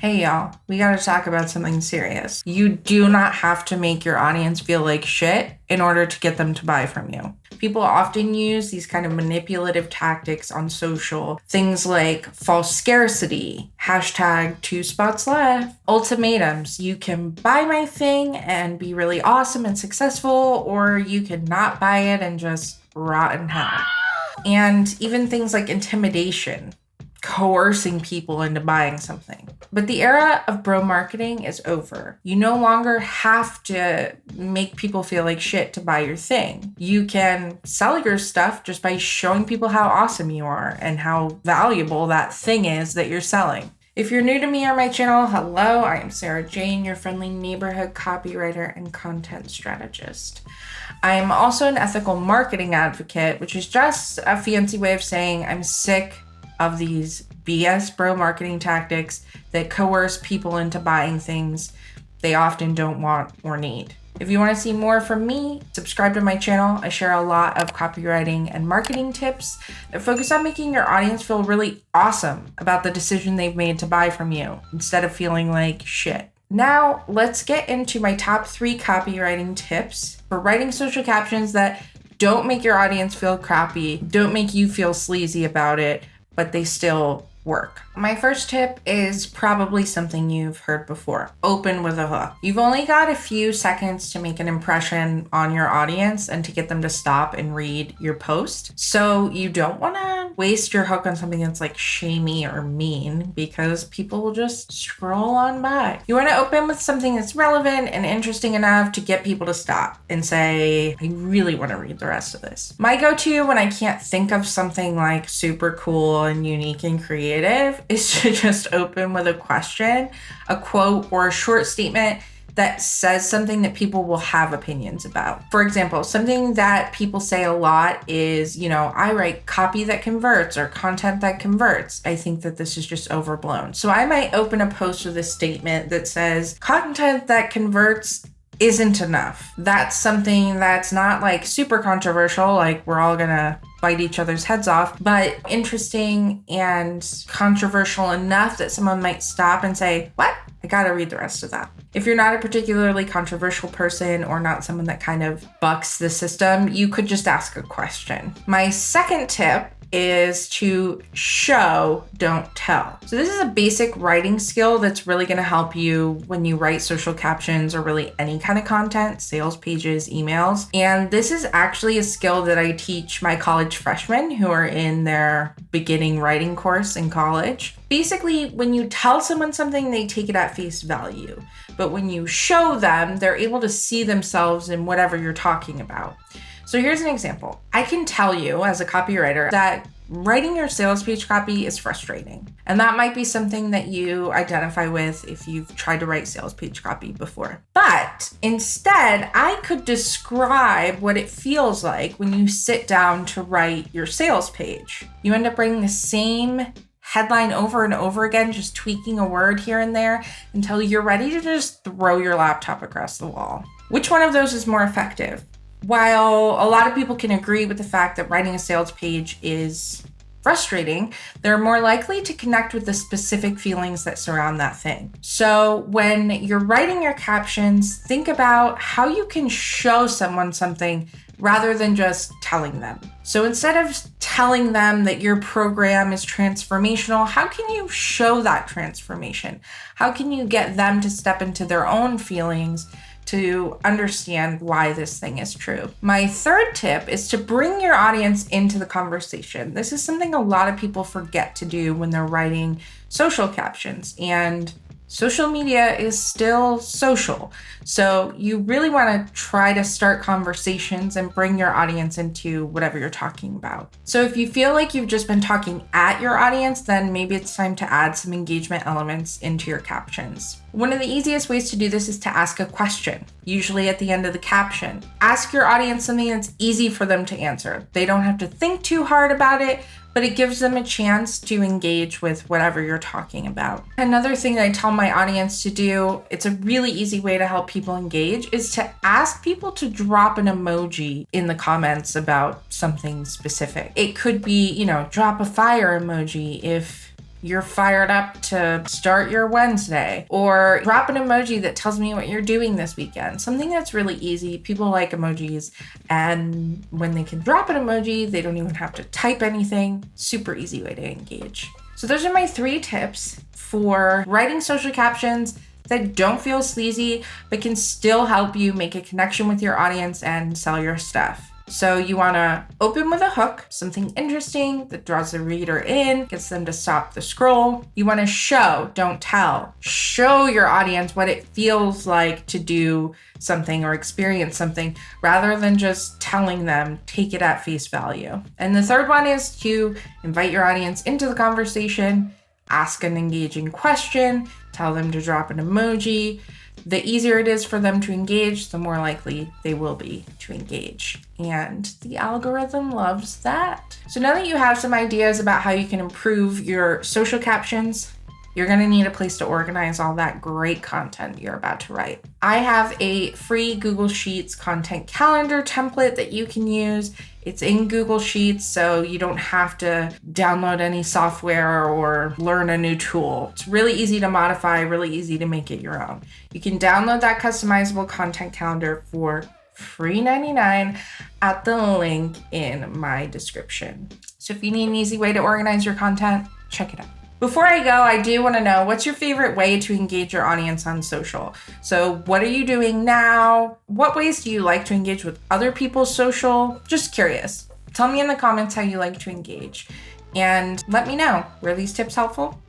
Hey y'all, we gotta talk about something serious. You do not have to make your audience feel like shit in order to get them to buy from you. People often use these kind of manipulative tactics on social, things like false scarcity, hashtag 2 spots left, ultimatums. You can buy my thing and be really awesome and successful, or you can not buy it and just rot in hell. And even things like intimidation, coercing people into buying something. But the era of bro marketing is over. You no longer have to make people feel like shit to buy your thing. You can sell your stuff just by showing people how awesome you are and how valuable that thing is that you're selling. If you're new to me or my channel, hello, I am Sarah Jane, your friendly neighborhood copywriter and content strategist. I am also an ethical marketing advocate, which is just a fancy way of saying I'm sick of these BS bro marketing tactics that coerce people into buying things they often don't want or need. If you want to see more from me, subscribe to my channel. I share a lot of copywriting and marketing tips that focus on making your audience feel really awesome about the decision they've made to buy from you instead of feeling like shit. Now, let's get into my top 3 copywriting tips for writing social captions that don't make your audience feel crappy, don't make you feel sleazy about it, but they still work. My first tip is probably something you've heard before. Open with a hook. You've only got a few seconds to make an impression on your audience and to get them to stop and read your post. So you don't want to waste your hook on something that's like shamey or mean because people will just scroll on by. You want to open with something that's relevant and interesting enough to get people to stop and say, I really want to read the rest of this. My go-to when I can't think of something like super cool and unique and creative is to just open with a question, a quote, or a short statement that says something that people will have opinions about. For example, something that people say a lot is, I write copy that converts or content that converts. I think that this is just overblown. So I might open a post with a statement that says, content that converts isn't enough. That's something that's not like super controversial, like we're all gonna bite each other's heads off, but interesting and controversial enough that someone might stop and say, what? I gotta read the rest of that. If you're not a particularly controversial person or not someone that kind of bucks the system, you could just ask a question. My second tip is to show, don't tell. So this is a basic writing skill that's really going to help you when you write social captions or really any kind of content, sales pages, emails. And this is actually a skill that I teach my college freshmen who are in their beginning writing course in college. Basically, when you tell someone something, they take it at face value. But when you show them, they're able to see themselves in whatever you're talking about. So here's an example. I can tell you as a copywriter that writing your sales page copy is frustrating. And that might be something that you identify with if you've tried to write sales page copy before. But instead, I could describe what it feels like when you sit down to write your sales page. You end up writing the same headline over and over again, just tweaking a word here and there until you're ready to just throw your laptop across the wall. Which one of those is more effective? While a lot of people can agree with the fact that writing a sales page is frustrating, they're more likely to connect with the specific feelings that surround that thing. So when you're writing your captions, think about how you can show someone something rather than just telling them. So instead of telling them that your program is transformational, how can you show that transformation? How can you get them to step into their own feelings to understand why this thing is true? My third tip is to bring your audience into the conversation. This is something a lot of people forget to do when they're writing social captions, and social media is still social. So you really want to try to start conversations and bring your audience into whatever you're talking about. So if you feel like you've just been talking at your audience, then maybe it's time to add some engagement elements into your captions. One of the easiest ways to do this is to ask a question, usually at the end of the caption. Ask your audience something that's easy for them to answer. They don't have to think too hard about it, but it gives them a chance to engage with whatever you're talking about. Another thing that I tell my audience to do, it's a really easy way to help people engage, is to ask people to drop an emoji in the comments about something specific. It could be, drop a fire emoji if you're fired up to start your Wednesday, or drop an emoji that tells me what you're doing this weekend. Something that's really easy. People like emojis, and when they can drop an emoji, they don't even have to type anything. Super easy way to engage. So those are my 3 tips for writing social captions that don't feel sleazy, but can still help you make a connection with your audience and sell your stuff. So you want to open with a hook, something interesting that draws the reader in, gets them to stop the scroll. You want to show, don't tell. Show your audience what it feels like to do something or experience something, rather than just telling them, take it at face value. And the third one is to invite your audience into the conversation, ask an engaging question, tell them to drop an emoji. The easier it is for them to engage, the more likely they will be to engage. And the algorithm loves that. So now that you have some ideas about how you can improve your social captions, you're going to need a place to organize all that great content you're about to write. I have a free Google Sheets content calendar template that you can use. It's in Google Sheets, so you don't have to download any software or learn a new tool. It's really easy to modify, really easy to make it your own. You can download that customizable content calendar for free $99 at the link in my description. So if you need an easy way to organize your content, check it out. Before I go, I do want to know, what's your favorite way to engage your audience on social? So what are you doing now? What ways do you like to engage with other people's social? Just curious. Tell me in the comments how you like to engage. And let me know, were these tips helpful?